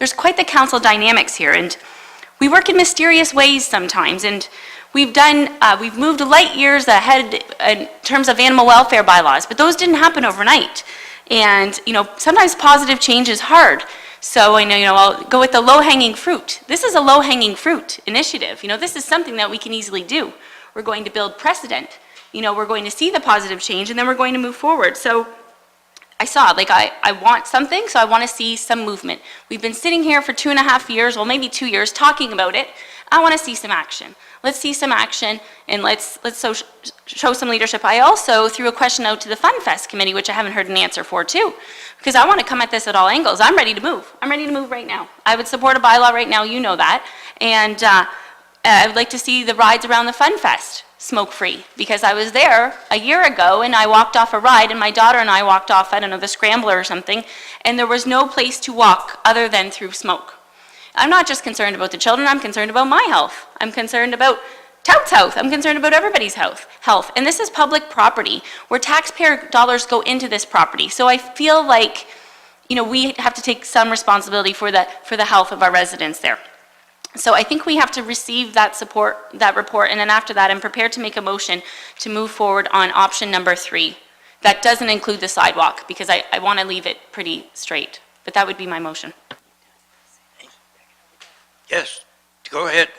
there's quite the council dynamics here, and we work in mysterious ways sometimes, and we've moved light years ahead in terms of animal welfare bylaws, but those didn't happen overnight. And, sometimes positive change is hard. So I know, I'll go with the low-hanging fruit. This is a low-hanging fruit initiative. This is something that we can easily do. We're going to build precedent. We're going to see the positive change, and then we're going to move forward. So I saw, I want something, so I want to see some movement. We've been sitting here for 2.5 years, well, maybe 2 years, talking about it. I want to see some action. Let's see some action, and let's show some leadership. I also threw a question out to the Fun Fest committee, which I haven't heard an answer for, too, because I want to come at this at all angles. I'm ready to move. I'm ready to move right now. I would support a bylaw right now, you know that, and I would like to see the rides around the Fun Fest smoke-free, because I was there a year ago, and I walked off a ride, and my daughter and I walked off, I don't know, the Scrambler or something, and there was no place to walk other than through smoke. I'm not just concerned about the children, I'm concerned about my health. I'm concerned about Tout's health. I'm concerned about everybody's health. And this is public property where taxpayer dollars go into this property. So I feel like, we have to take some responsibility for the health of our residents there. So I think we have to receive that report, and then after that, I'm prepared to make a motion to move forward on option number 3. That doesn't include the sidewalk, because I want to leave it pretty straight. But that would be my motion. Yes, go ahead.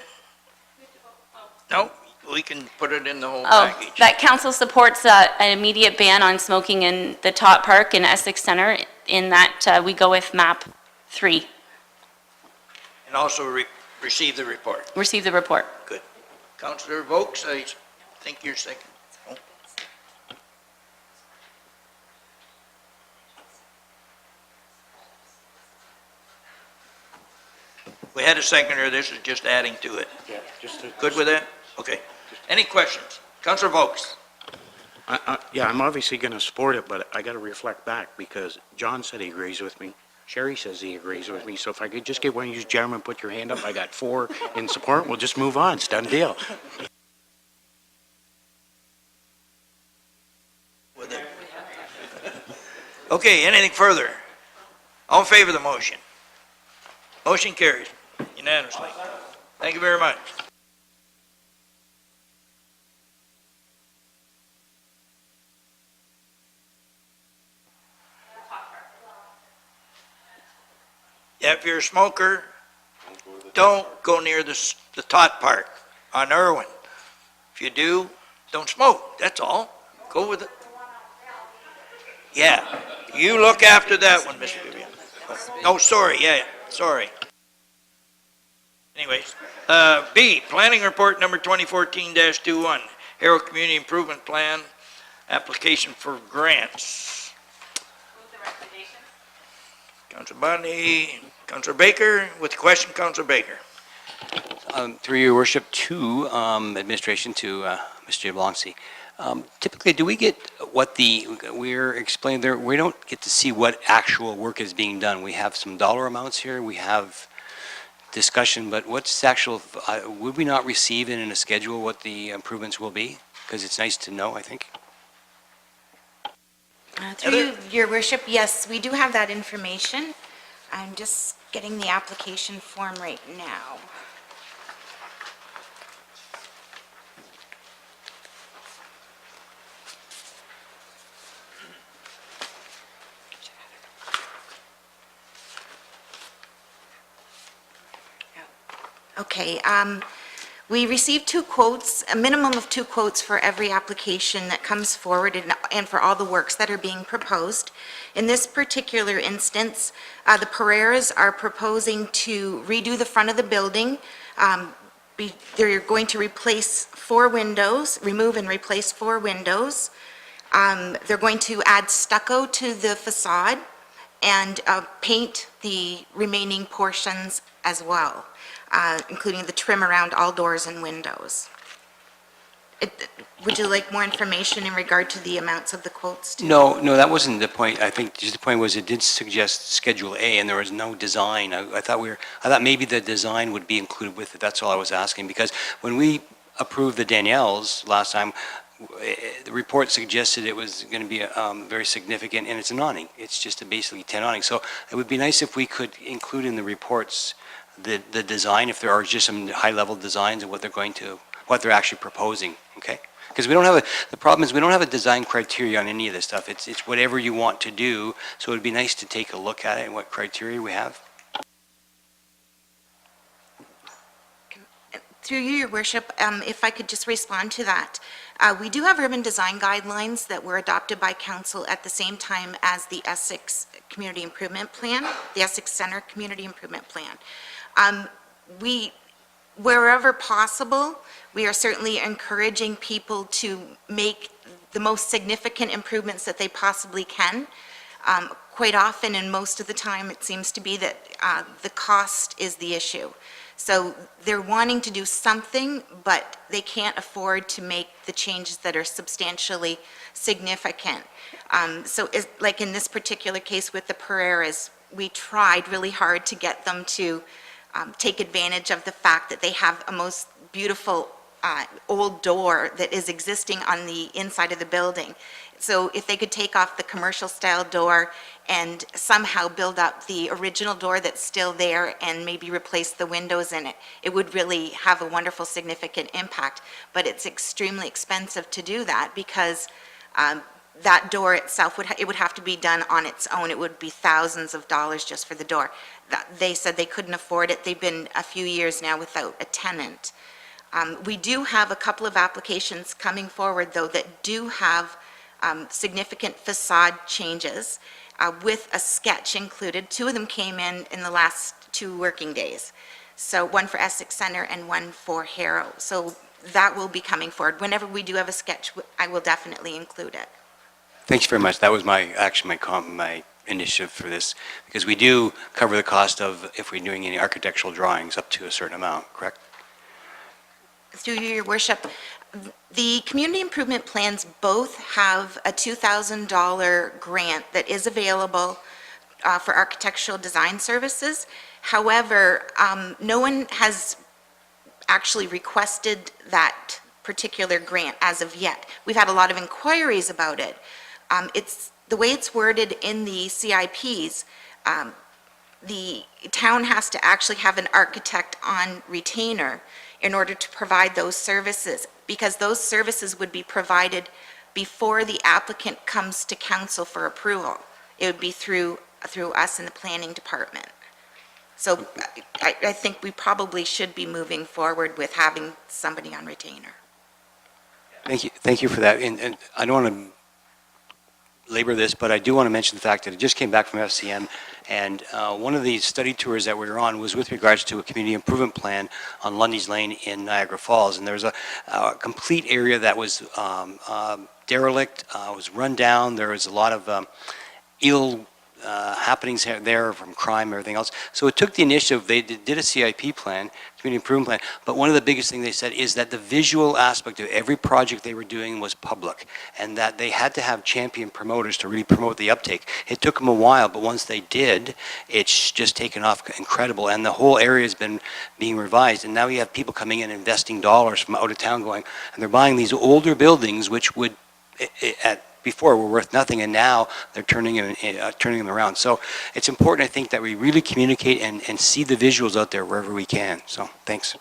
No, we can put it in the whole package. That council supports an immediate ban on smoking in the Tot Park and Essex Centre, in that we go with map 3. And also receive the report. Receive the report. Good. Councillor Vokes, I think you're second. Oh. We had a seconder, this is just adding to it. Yeah, good with that? Okay. Any questions? Councillor Vokes. Yeah, I'm obviously going to support it, but I got to reflect back, because John said he agrees with me. Sherry says he agrees with me. So if I could just get one of you gentlemen put your hand up, I got 4 in support. We'll just move on. It's done deal. With it. Okay, anything further? All in favor of the motion? Motion carries unanimously. Thank you very much. Yeah, if you're a smoker, don't go near the Tot Park on Irwin. If you do, don't smoke. That's all. Go with it. Yeah, you look after that one, Mr. Vivian. Oh, sorry. Yeah, sorry. Anyways, B, planning report number 2014-21, Harrow Community Improvement Plan, application for grants. Move the recommendation. Councillor Bundy, Councillor Baker, with the question, Councillor Baker. Through your worship, to administration, to Mr. Jablonski. Typically, do we get what we're explaining there, we don't get to see what actual work is being done. We have some dollar amounts here, we have discussion, but what's actual, would we not receive in a schedule what the improvements will be? Because it's nice to know, I think. Through your worship, yes, we do have that information. I'm just getting the application form right now. Okay, we received 2 quotes, a minimum of 2 quotes for every application that comes forward and for all the works that are being proposed. In this particular instance, the Pereiras are proposing to redo the front of the building. They're going to replace 4 windows, remove and replace 4 windows. They're going to add stucco to the facade and paint the remaining portions as well, including the trim around all doors and windows. Would you like more information in regard to the amounts of the quotes? No, that wasn't the point. I think just the point was it did suggest Schedule A, and there was no design. I thought maybe the design would be included with it. That's all I was asking, because when we approved the Danielles last time, the report suggested it was going to be very significant, and it's an awning. It's just a basically 10 awning. So it would be nice if we could include in the reports the design, if there are just some high-level designs of what they're actually proposing, okay? Because the problem is we don't have a design criteria on any of this stuff. It's whatever you want to do, so it'd be nice to take a look at it and what criteria we have. Through you, Your Worship, if I could just respond to that. We do have urban design guidelines that were adopted by council at the same time as the Essex Community Improvement Plan, the Essex Centre Community Improvement Plan. Wherever possible, we are certainly encouraging people to make the most significant improvements that they possibly can. Quite often, and most of the time, it seems to be that the cost is the issue. So they're wanting to do something, but they can't afford to make the changes that are substantially significant. Like in this particular case with the Pereiras, we tried really hard to get them to take advantage of the fact that they have a most beautiful old door that is existing on the inside of the building. So if they could take off the commercial style door and somehow build up the original door that's still there and maybe replace the windows in it, it would really have a wonderful significant impact. But it's extremely expensive to do that because that door itself it would have to be done on its own. It would be thousands of dollars just for the door. They said they couldn't afford it. They've been a few years now without a tenant. We do have a couple of applications coming forward, though, that do have significant facade changes with a sketch included. Two of them came in the last 2 working days. So one for Essex Centre and one for Harrow. So that will be coming forward. Whenever we do have a sketch, I will definitely include it. Thanks very much. That was my initiative for this, because we do cover the cost of, if we're doing any architectural drawings, up to a certain amount, correct? Through you, Your Worship, the community improvement plans both have a $2,000 grant that is available for architectural design services. However, no one has actually requested that particular grant as of yet. We've had a lot of inquiries about it. The way it's worded in the CIPs, the town has to actually have an architect on retainer in order to provide those services, because those services would be provided before the applicant comes to council for approval. It would be through us in the planning department. So I think we probably should be moving forward with having somebody on retainer. Thank you for that. And I don't want to labor this, but I do want to mention the fact that it just came back from FCM, and one of the study tours that we were on was with regards to a community improvement plan on Lundy's Lane in Niagara Falls, and there was a complete area that was derelict, was run down. There was a lot of ill happenings there from crime and everything else. So it took the initiative. They did a CIP plan, community improvement plan, but one of the biggest things they said is that the visual aspect of every project they were doing was public, and that they had to have champion promoters to really promote the uptake. It took them a while, but once they did, it's just taken off incredible, and the whole area has been being revised, and now you have people coming in investing dollars from out of town going, and they're buying these older buildings which would before were worth nothing, and now they're turning them around. So it's important, I think, that we really communicate and see the visuals out there wherever we can. So thanks.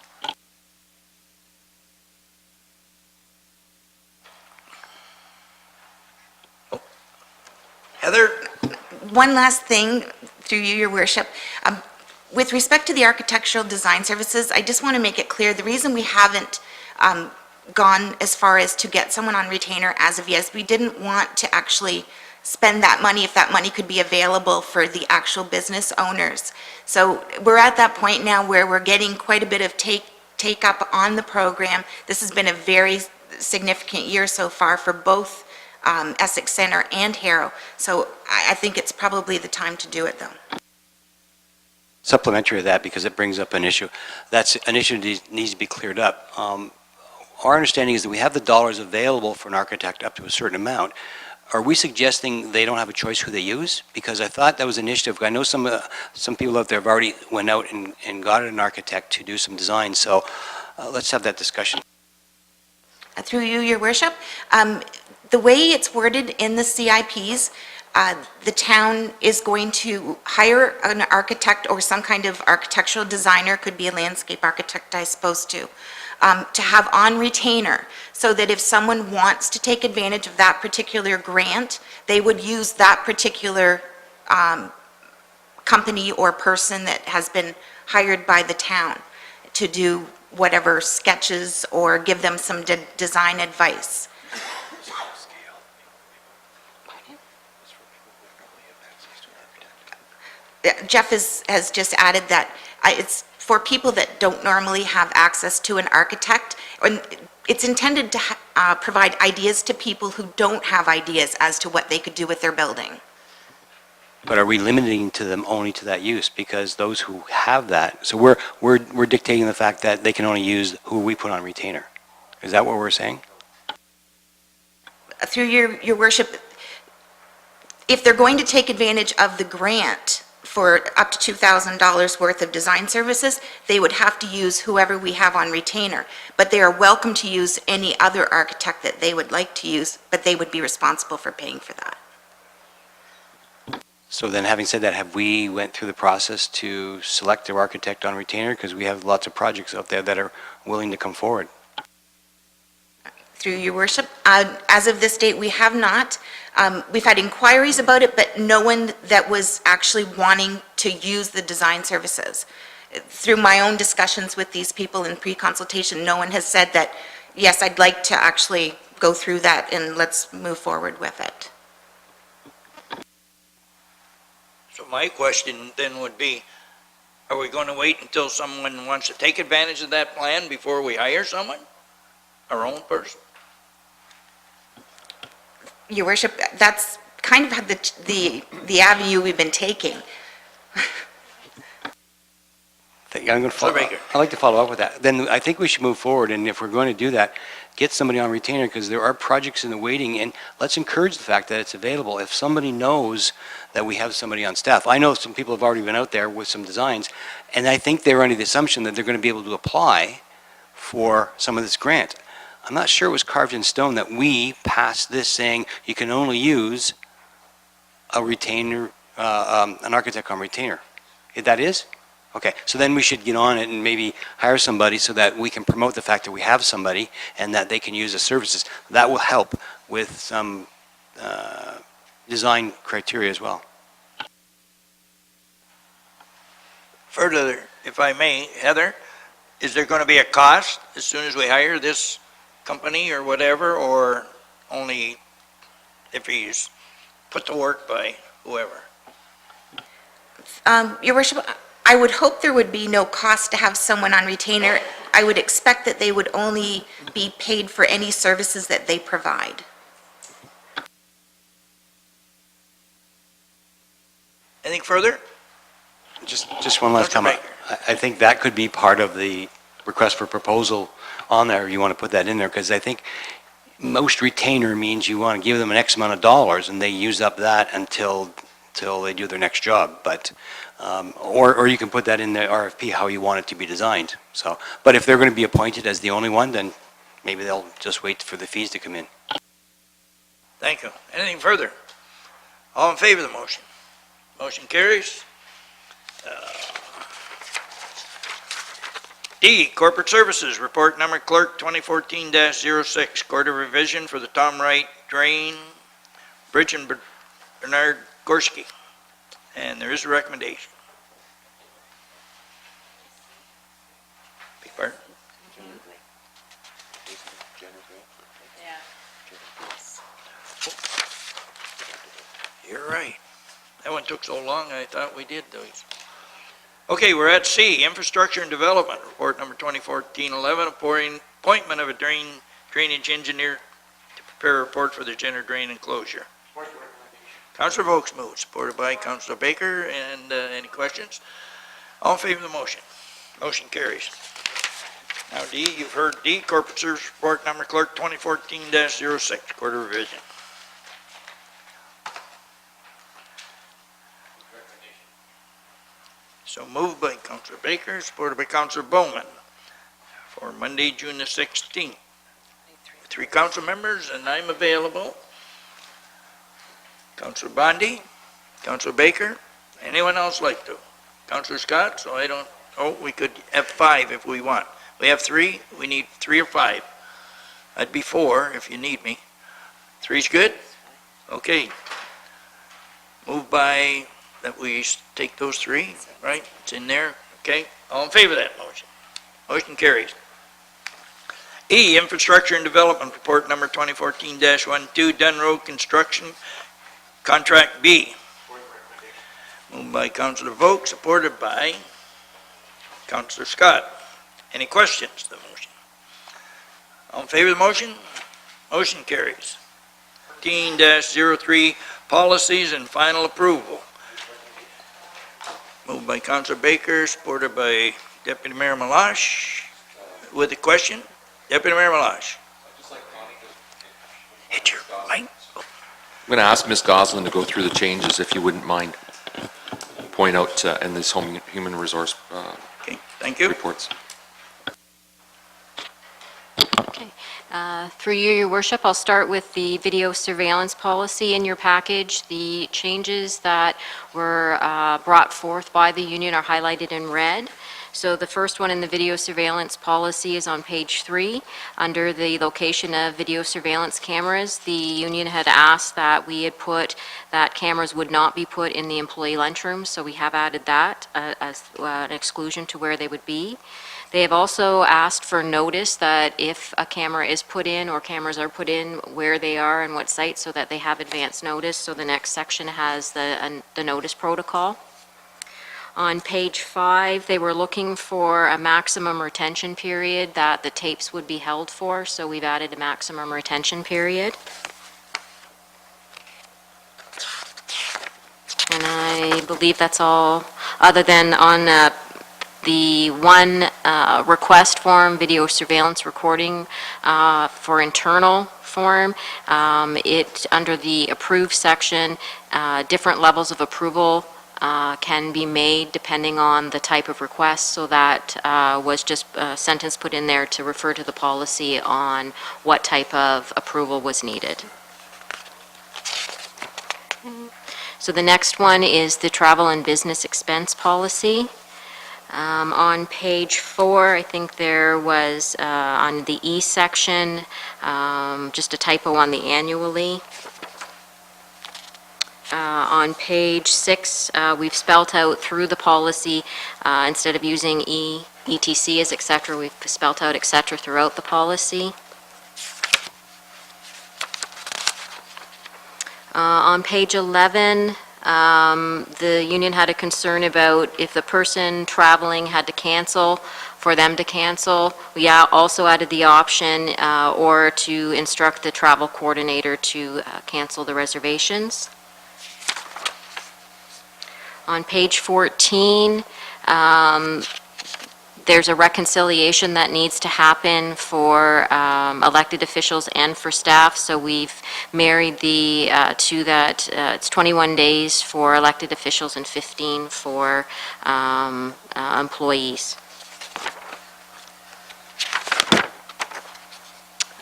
Heather? One last thing, through you, Your Worship. With respect to the architectural design services, I just want to make it clear, the reason we haven't gone as far as to get someone on retainer as of yet, we didn't want to actually spend that money if that money could be available for the actual business owners. So we're at that point now where we're getting quite a bit of take up on the program. This has been a very significant year so far for both Essex Centre and Harrow. So I think it's probably the time to do it, though. Supplementary to that, because it brings up an issue. That's an issue that needs to be cleared up. Our understanding is that we have the dollars available for an architect up to a certain amount. Are we suggesting they don't have a choice who they use? Because I thought that was an initiative. I know some people out there have already went out and got an architect to do some design. So let's have that discussion. Through you, your worship, the way it's worded in the CIPs, the town is going to hire an architect or some kind of architectural designer, could be a landscape architect, I suppose, to have on retainer, so that if someone wants to take advantage of that particular grant, they would use that particular company or person that has been hired by the town to do whatever sketches or give them some design advice. Jeff has just added that it's for people that don't normally have access to an architect, and it's intended to provide ideas to people who don't have ideas as to what they could do with their building. But are we limiting to them only to that use? Because those who have that, so we're dictating the fact that they can only use who we put on retainer. Is that what we're saying? Through your worship, if they're going to take advantage of the grant for up to $2,000 worth of design services, they would have to use whoever we have on retainer. But they are welcome to use any other architect that they would like to use, but they would be responsible for paying for that. So then, having said that, have we went through the process to select their architect on retainer? Because we have lots of projects out there that are willing to come forward. Through your worship, as of this date, we have not. We've had inquiries about it, but no one that was actually wanting to use the design services. Through my own discussions with these people in pre-consultation, no one has said that, yes, I'd like to actually go through that and let's move forward with it. So my question then would be, are we going to wait until someone wants to take advantage of that plan before we hire someone? Our own person? Your worship, that's kind of the avenue we've been taking. I'm going to follow. Baker. I'd like to follow up with that. Then I think we should move forward, and if we're going to do that, get somebody on retainer, because there are projects in the waiting, and let's encourage the fact that it's available. If somebody knows that we have somebody on staff, I know some people have already been out there with some designs, and I think they're under the assumption that they're going to be able to apply for some of this grant. I'm not sure it was carved in stone that we passed this saying you can only use a retainer, an architect on retainer. That is? Okay, so then we should get on it and maybe hire somebody so that we can promote the fact that we have somebody and that they can use the services. That will help with some design criteria as well. Further, if I may, Heather, is there going to be a cost as soon as we hire this company or whatever, or only if he's put to work by whoever? Your worship, I would hope there would be no cost to have someone on retainer. I would expect that they would only be paid for any services that they provide. Anything further? Just one last Councilor comment. I think that could be part of the request for proposal on there. You want to put that in there, because I think most retainer means you want to give them an X amount of dollars and they use up that until they do their next job. But or you can put that in the RFP how you want it to be designed. So, but if they're going to be appointed as the only one, then maybe they'll just wait for the fees to come in. Thank you. Anything further? All in favor of the motion? Motion carries. D, Corporate Services, Report Number Clerk 2014-06, Court of Revision for the Tom Wright Drain, Bridge and Bernard Gorski. And there is a recommendation. Big pardon? You're right. That one took so long, I thought we did those. Okay, we're at C, Infrastructure and Development, Report Number 2014-11, appointment of a drainage engineer to prepare a report for the general drain enclosure. Councillor Vokes moves, supported by Councillor Baker, and any questions? All in favor of the motion? Motion carries. Now D, you've heard D, Corporate Service Report Number Clerk 2014-06, Court of Revision. So moved by Councillor Baker, supported by Councillor Bowman for Monday, June the 16th, 3 council members, and I'm available. Councilor Bondi, Councilor Baker, anyone else like to? Councilor Scott, so I don't, oh, we could have 5 if we want. We have 3, we need 3 or 5. I'd be 4 if you need me. 3's good? Okay. Move by that we take those 3, right? It's in there, okay? All in favor of that motion? Motion carries. E, Infrastructure and Development Report Number 2014-12, Dunn Road Construction, Contract B. Moved by Councilor Vogt, supported by Councilor Scott. Any questions to the motion? All in favor of the motion? Motion carries. 14-03, Policies and Final Approval. Moved by Councilor Baker, supported by Deputy Mayor Malash. With a question? Deputy Mayor Malash. Hit your mic. I'm going to ask Ms. Goslin to go through the changes, if you wouldn't mind. Point out in this human resource Okay, thank you. reports. Through you, Your Worship, I'll start with the video surveillance policy in your package. The changes that were brought forth by the union are highlighted in red. So the first one in the video surveillance policy is on page 3. Under the location of video surveillance cameras, the union had asked that we had put that cameras would not be put in the employee lunchroom, so we have added that as an exclusion to where they would be. They have also asked for notice that if a camera is put in or cameras are put in, where they are and what site, so that they have advance notice. So the next section has the notice protocol. On page 5, they were looking for a maximum retention period that the tapes would be held for, so we've added a maximum retention period. And I believe that's all, other than on the one request form, video surveillance recording for internal form, it, under the approved section, different levels of approval can be made depending on the type of request, so that was just a sentence put in there to refer to the policy on what type of approval was needed. So the next one is the travel and business expense policy. On page 4, I think there was, on the E section, just a typo on the annually. On page 6, we've spelt out through the policy, instead of using E, ETC as et cetera, we've spelt out et cetera throughout the policy. On page 11, the union had a concern about if the person traveling had to cancel, for them to cancel. We also added the option or to instruct the travel coordinator to cancel the reservations. On page 14, there's a reconciliation that needs to happen for elected officials and for staff, so we've married the two that it's 21 days for elected officials and 15 for employees.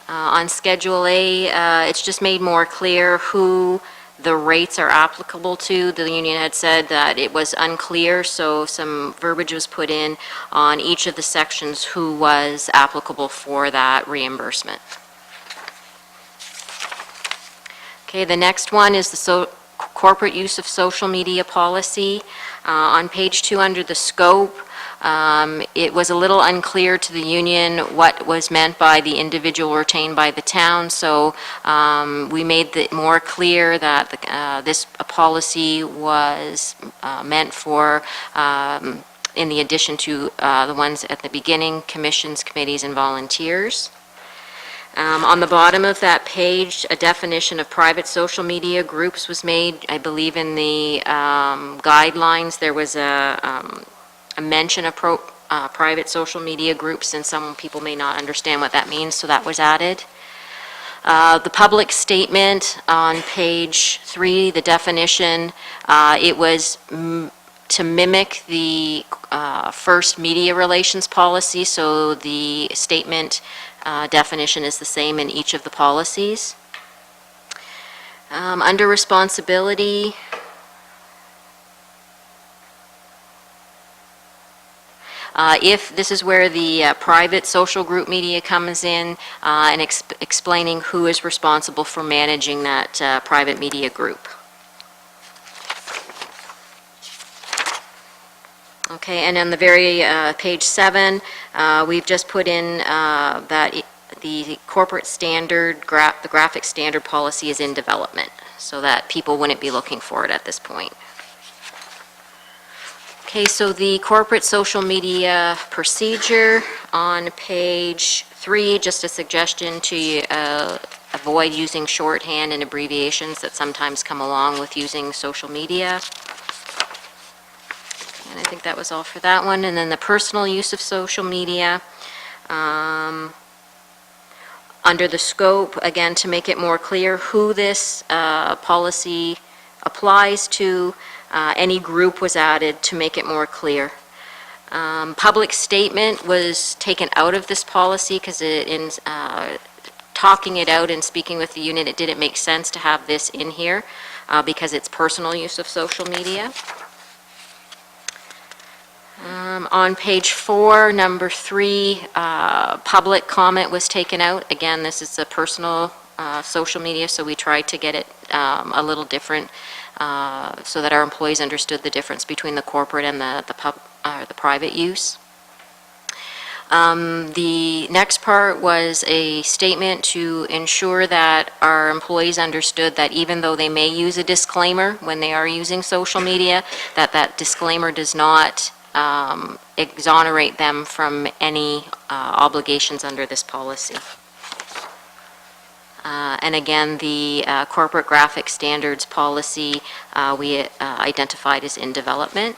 On Schedule A, it's just made more clear who the rates are applicable to. The union had said that it was unclear, so some verbiage was put in on each of the sections who was applicable for that reimbursement. Okay, the next one is the corporate use of social media policy. On page 2 under the scope, it was a little unclear to the union what was meant by the individual retained by the town, so we made it more clear that this policy was meant for, in the addition to the ones at the beginning, commissions, committees, and volunteers. On the bottom of that page, a definition of private social media groups was made. I believe in the guidelines, there was a mention of private social media groups, and some people may not understand what that means, so that was added. The public statement on page 3, the definition, it was to mimic the first media relations policy, so the statement definition is the same in each of the policies. Under responsibility, if this is where the private social group media comes in and explaining who is responsible for managing that private media group. Okay, and on the very page 7, we've just put in that the corporate standard, the graphic standard policy is in development, so that people wouldn't be looking for it at this point. Okay, so the corporate social media procedure on page 3, just a suggestion to avoid using shorthand and abbreviations that sometimes come along with using social media. And I think that was all for that one. And then the personal use of social media. Under the scope, again, to make it more clear who this policy applies to, any group was added to make it more clear. Public statement was taken out of this policy because in talking it out and speaking with the union, it didn't make sense to have this in here because it's personal use of social media. On page 4, number 3, public comment was taken out. Again, this is a personal social media, so we tried to get it a little different so that our employees understood the difference between the corporate and the private use. The next part was a statement to ensure that our employees understood that even though they may use a disclaimer when they are using social media, that disclaimer does not exonerate them from any obligations under this policy. And again, the corporate graphic standards policy we identified as in development.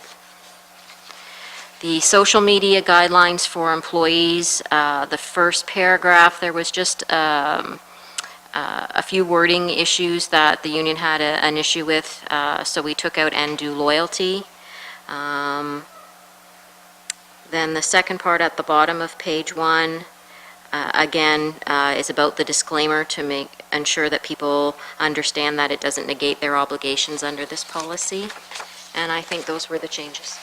The social media guidelines for employees, the first paragraph, there was just a few wording issues that the union had an issue with, so we took out "and due loyalty." Then the second part at the bottom of page 1, again, is about the disclaimer to ensure that people understand that it doesn't negate their obligations under this policy. And I think those were the changes.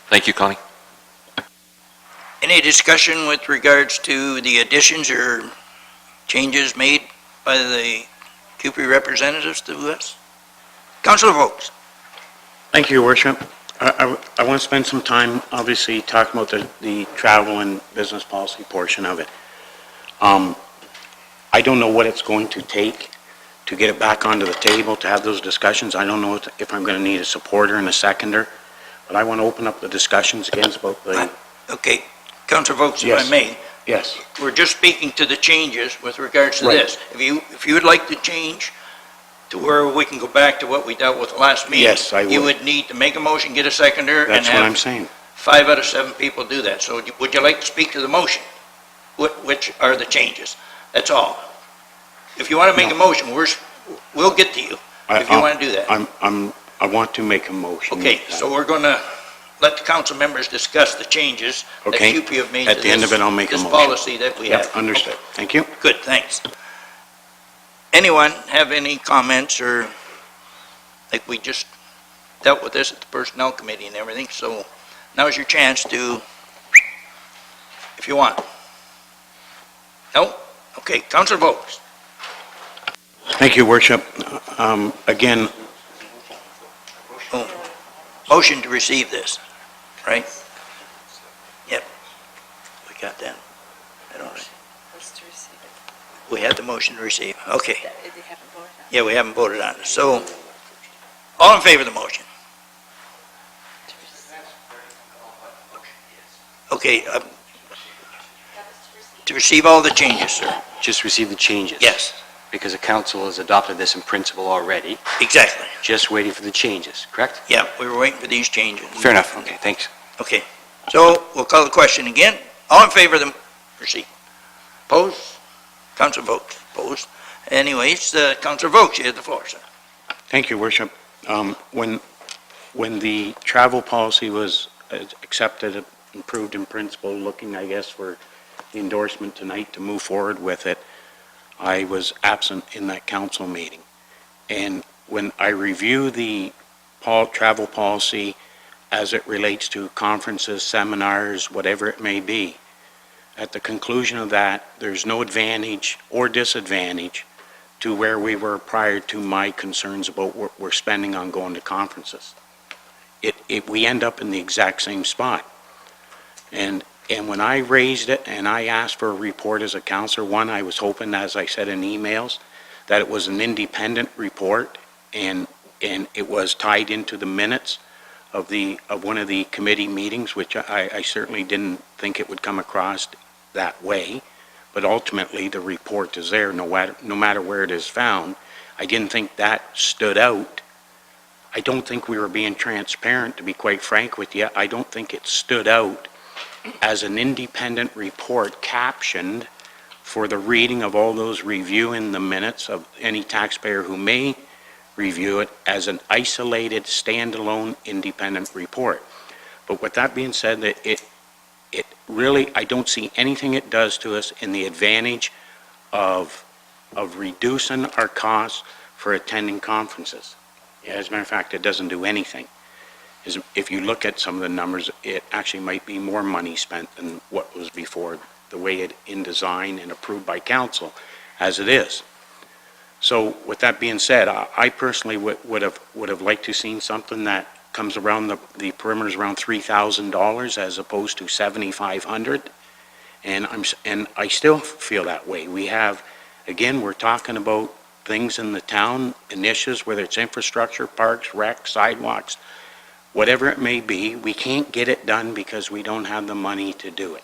Thank you, Connie. Any discussion with regards to the additions or changes made by the CUPE representatives to us? Councilor Vokes. Thank you, Your Worship. I want to spend some time, obviously, talking about the travel and business policy portion of it. I don't know what it's going to take to get it back onto the table, to have those discussions. I don't know if I'm going to need a supporter and a seconder, but I want to open up the discussions again about the... Okay, Councilor Vokes, if Yes. I may, Yes. we're just speaking to the changes with regards to Right. this. If you would like to change to where we can go back to what we dealt with last meeting. Yes, I You would. would need to make a motion, get a seconder, and That's what I'm have saying. 5 out of 7 people do that. So would you like to speak to the motion? Which are the changes? That's all. If you want to make a motion, we'll get to you, if you want to do that. I want to make a motion. Okay, so we're going to let the council members discuss the changes that Okay. CUPE have made At to the end of it, I'll make a this motion. policy that we have. Yep, understood. Okay. Thank you. Good, thanks. Anyone have any comments, or, like, we just dealt with this at the Personnel Committee and everything, so now's your chance to, if you want. No? Okay, Councilor Vokes. Thank you, Worship. Again, Motion to receive this, right? Yep. We got that. That all right? We had the motion to receive, okay. Yeah, we haven't voted on it, so, all in favor of the motion? Okay, to receive all the changes, sir. Just receive the changes. Yes, Because the council has adopted this in principle already, exactly. just waiting for the changes, correct? Yeah, we were waiting for these changes. Fair enough, okay, thanks. Okay, so we'll call the question again. All in favor of the receipt? Opposed? Councilor Vokes, opposed. Anyways, Councilor Vokes, you have the floor, sir. thank you, Worship. When the travel policy was accepted improved in principle, looking, I guess, for the endorsement tonight to move forward with it. I was absent in that council meeting. And when I review the travel policy as it relates to conferences, seminars, whatever it may be, at the conclusion of that, there's no advantage or disadvantage to where we were prior to my concerns about what we're spending on going to conferences. We end up in the exact same spot. And when I raised it and I asked for a report as a counselor, one, I was hoping, as I said in emails, that it was an independent report and it was tied into the minutes of one of the committee meetings, which I certainly didn't think it would come across that way. But ultimately, the report is there, no matter where it is found. I didn't think that stood out. I don't think we were being transparent, to be quite frank with you. I don't think it stood out as an independent report captioned for the reading of all those reviewing the minutes of any taxpayer who may review it as an isolated, standalone, independent report. But with that being said, it really, I don't see anything it does to us in the advantage of reducing our costs for attending conferences. As a matter of fact, it doesn't do anything. If you look at some of the numbers, it actually might be more money spent than what was before, the way it in design and approved by council as it is. So with that being said, I personally would have liked to seen something that comes around the perimeters around $3,000 as opposed to $7,500. And I still feel that way. We have, again, we're talking about things in the town, initiatives, whether it's infrastructure, parks, rec, sidewalks, whatever it may be, we can't get it done because we don't have the money to do it.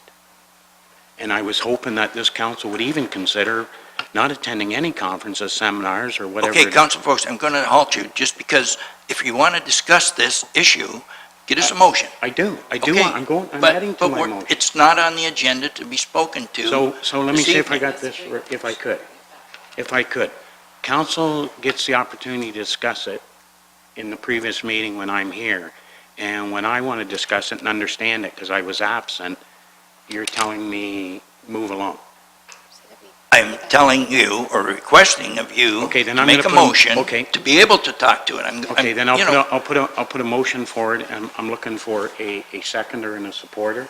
And I was hoping that this council would even consider not attending any conferences, seminars, or whatever. Okay, Council folks, I'm going to halt you, just because if you want to discuss this issue, get us a motion. I do. Okay, I'm but- adding to but my we're- motion. It's not on the agenda to be spoken to. So let me this see if I evening. got this, if I could. If I could. Council gets the opportunity to discuss it in the previous meeting when I'm here. And when I want to discuss it and understand it, because I was absent, you're telling me, move along. I'm telling you, or requesting of you, Okay, then to I'm make a gonna put a- motion okay. to be able to talk to it. Okay, then I'll you know, I'll put a motion forward, and I'm looking for a seconder and a supporter.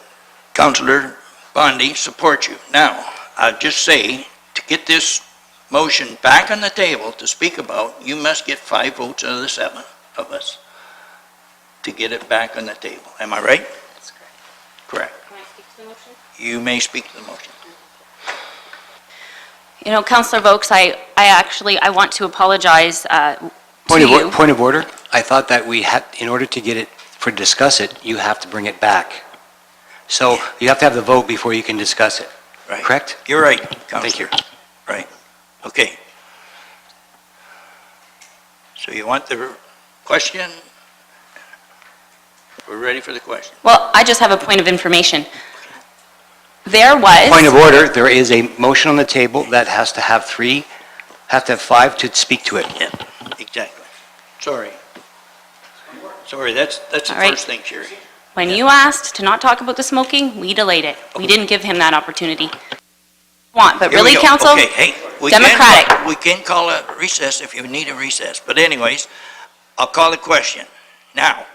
Councillor Bondi, support you. Now, I'll just say, to get this motion back on the table to speak about, you must get 5 votes out of the 7 of us to get it back on the table. Am I right? That's correct. Correct. Can I speak to the motion? You may speak to the motion. You know, Councillor Vokes, I want to apologize to you. Point of order. I thought that we had, in order to get it, for discuss it, you have to bring it back. So you have to have the vote before you can discuss it, Right. correct? You're right, Thank you. Councillor. Right. Okay. So you want the question? We're ready for the question. Well, I just have a point of information. There was... Point of order, there is a motion on the table that has to have 5 to speak to it. Yeah, exactly. Sorry. Sorry, that's the All right. first thing, Sherry. When you asked to not talk about the smoking, we delayed it. We didn't give him that opportunity. But Here we really, go. council, Okay, hey, Democratic. we can call a recess if you need a recess, but anyways, I'll call the question. Now,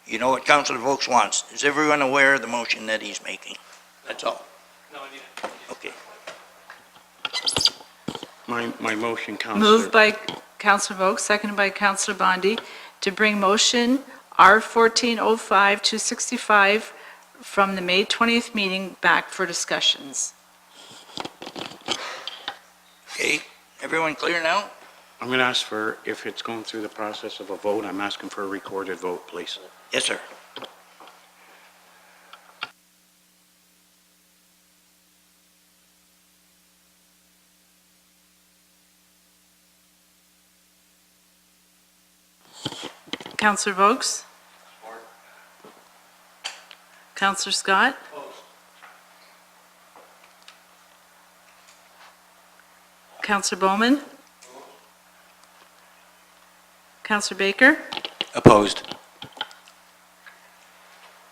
you know what Councilor Vokes wants. Is everyone aware of the motion that he's making? That's all. Okay. My motion, Councillor. Moved by Councillor Vokes, seconded by Councillor Bondi, to bring motion R1405-265 from the May 20th meeting back for discussions. Okay, everyone clear now? I'm going to ask for, if it's going through the process of a vote, I'm asking for a recorded vote, please. Yes, sir. Councillor Vokes? Councillor Scott? Councillor Bowman? Councillor Baker? Opposed.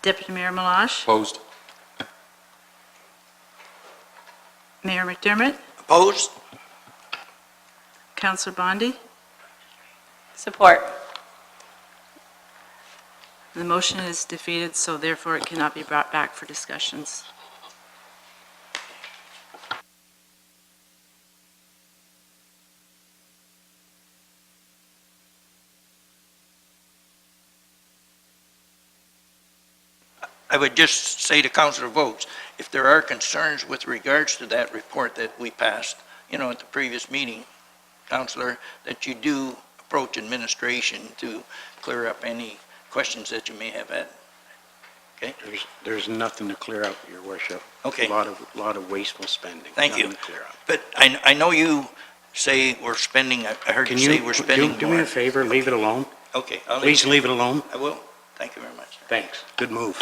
Deputy Mayor Malash? Opposed? Mayor McDermott, Opposed? Councillor Bondi. Support. The motion is defeated, so therefore it cannot be brought back for discussions. I would just say to Councillor Vokes, if there are concerns with regards to that report that we passed, at the previous meeting, Councillor, that you do approach administration to clear up any questions that you may have had. Okay? There's nothing to clear up, Your Worship. Okay. A lot of wasteful spending. Thank you. Nothing to clear up. But I know you say we're spending, I heard you Can say you we're spending do me more. a favor, leave it alone? Okay, I'll Please leave it alone. I will. Thank you very much. Thanks. Good move.